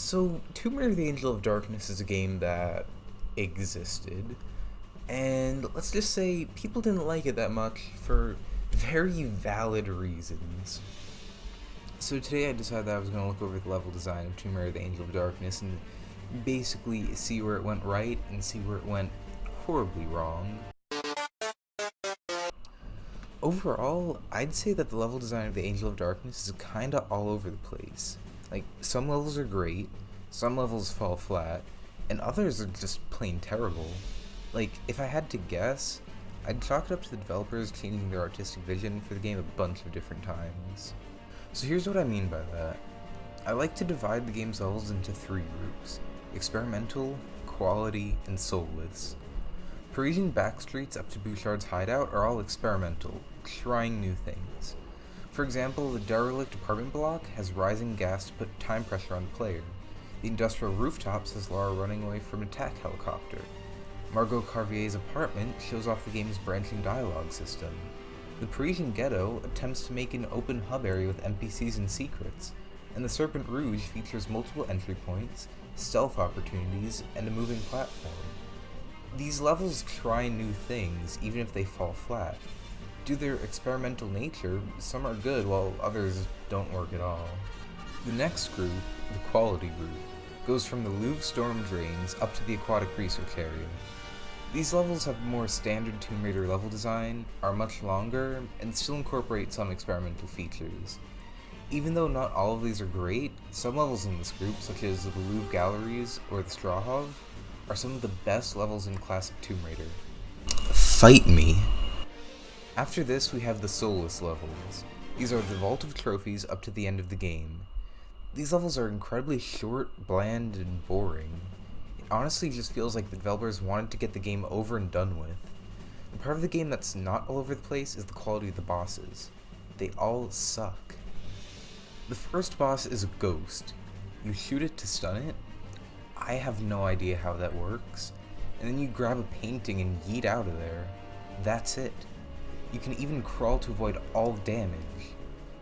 So, Tomb Raider: The Angel of Darkness is a game that existed, and let's just say people didn't like it that much for very valid reasons. So today I decided that I was going to look over the level design of Tomb Raider: The Angel of Darkness and basically see where it went right and see where it went horribly wrong. Overall, I'd say that the level design of the Angel of Darkness is kinda all over the place. Like, some levels are great, some levels fall flat, and others are just plain terrible. Like, if I had to guess, I'd chalk it up to the developers changing their artistic vision for the game a bunch of different times. So here's what I mean by that. I like to divide the game's levels into three groups: experimental, quality, and soulless. Parisian backstreets up to Bouchard's hideout are all experimental, trying new things. For example, the derelict apartment block has rising gas to put time pressure on the player. The industrial rooftops has Lara running away from an attack helicopter. Margot Carvier's apartment shows off the game's branching dialogue system. The Parisian ghetto attempts to make an open hub area with NPCs and secrets, and the Serpent Rouge features multiple entry points, stealth opportunities, and a moving platform. These levels try new things, even if they fall flat. Due to their experimental nature, some are good while others don't work at all. The next group, the quality group, goes from the Louvre storm drains up to the aquatic research area. These levels have more standard Tomb Raider level design, are much longer, and still incorporate some experimental features. Even though not all of these are great, some levels in this group, such as the Louvre Galleries or the Strahov, are some of the best levels in classic Tomb Raider. Fight me! After this, we have the soulless levels. These are the Vault of Trophies up to the end of the game. These levels are incredibly short, bland, and boring. It honestly just feels like the developers wanted to get the game over and done with. The part of the game that's not all over the place is the quality of the bosses. They all suck. The first boss is a ghost. You shoot it to stun it. I have no idea how that works. And then you grab a painting and yeet out of there. That's it. You can even crawl to avoid all damage.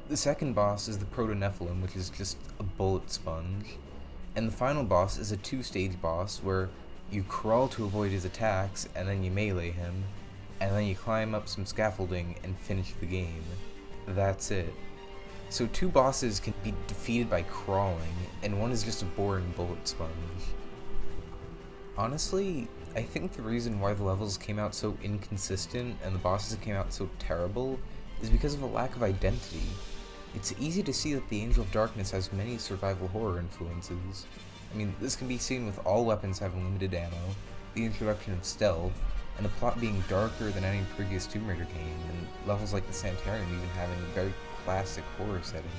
The second boss is the Proto-Nephilim, which is just a bullet sponge. And the final boss is a two-stage boss where you crawl to avoid his attacks, and then you melee him, and then you climb up some scaffolding and finish the game. That's it. So two bosses can be defeated by crawling, and one is just a boring bullet sponge. Honestly, I think the reason why the levels came out so inconsistent and the bosses came out so terrible is because of a lack of identity. It's easy to see that the Angel of Darkness has many survival horror influences. I mean, this can be seen with all weapons having limited ammo, the introduction of stealth, and the plot being darker than any previous Tomb Raider game, and levels like the Sanitarium even having a very classic horror setting.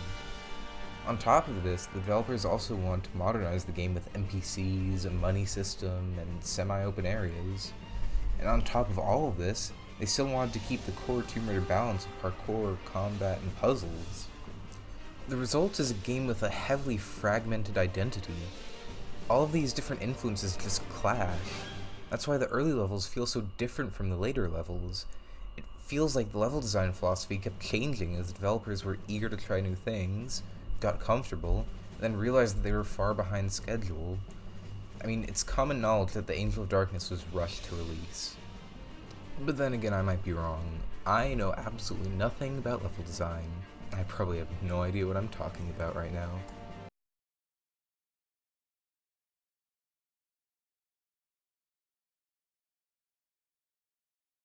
On top of this, the developers also want to modernize the game with NPCs, a money system, and semi-open areas. And on top of all of this, they still wanted to keep the core Tomb Raider balance of parkour, combat, and puzzles. The result is a game with a heavily fragmented identity. All of these different influences just clash. That's why the early levels feel so different from the later levels. It feels like the level design philosophy kept changing as the developers were eager to try new things, got comfortable, and then realized that they were far behind schedule. I mean, it's common knowledge that the Angel of Darkness was rushed to release. But then again, I might be wrong. I know absolutely nothing about level design. I probably have no idea what I'm talking about right now.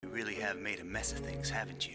You really have made a mess of things, haven't you?